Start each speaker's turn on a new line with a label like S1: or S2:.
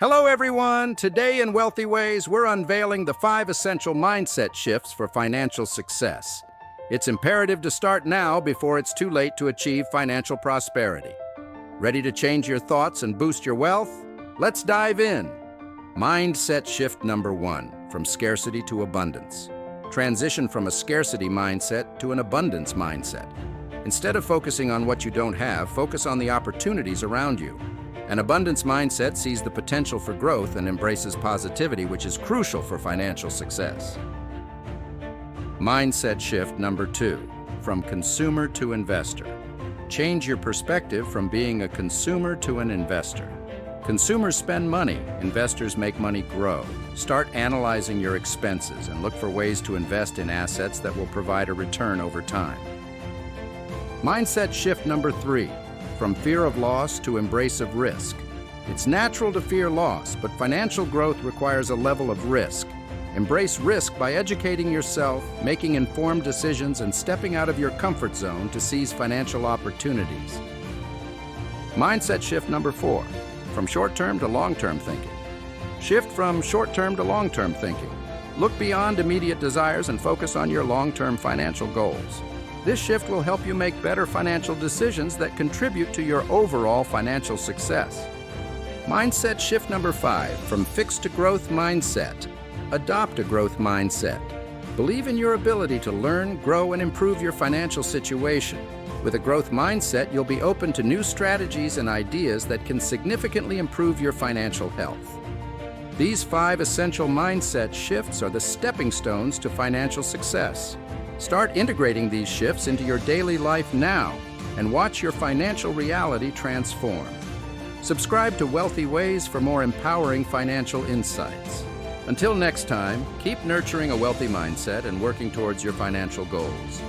S1: Hello, everyone. Today in Wealthy Ways, we're unveiling the 5 essential mindset shifts for financial success. It's imperative to start now before it's too late to achieve financial prosperity. Ready to change your thoughts and boost your wealth? Let's dive in. Mindset shift number 1, from scarcity to abundance. Transition from a scarcity mindset to an abundance mindset. Instead of focusing on what you don't have, focus on the opportunities around you. An abundance mindset sees the potential for growth and embraces positivity, which is crucial for financial success. Mindset shift number 2, from consumer to investor. Change your perspective from being a consumer to an investor. Consumers spend money, investors make money grow. Start analyzing your expenses and look for ways to invest in assets that will provide a return over time. Mindset shift number 3, from fear of loss to embrace of risk. It's natural to fear loss, but financial growth requires a level of risk. Embrace risk by educating yourself, making informed decisions, and stepping out of your comfort zone to seize financial opportunities. Mindset shift number 4, from short-term to long-term thinking. Shift from short-term to long-term thinking. Look beyond immediate desires and focus on your long-term financial goals. This shift will help you make better financial decisions that contribute to your overall financial success. Mindset shift number 5, from fixed to growth mindset. Adopt a growth mindset. Believe in your ability to learn, grow, and improve your financial situation. With a growth mindset, you'll be open to new strategies and ideas that can significantly improve your financial health. These 5 essential mindset shifts are the stepping stones to financial success. Start integrating these shifts into your daily life now and watch your financial reality transform. Subscribe to Wealthy Ways for more empowering financial insights. Until next time, keep nurturing a wealthy mindset and working towards your financial goals.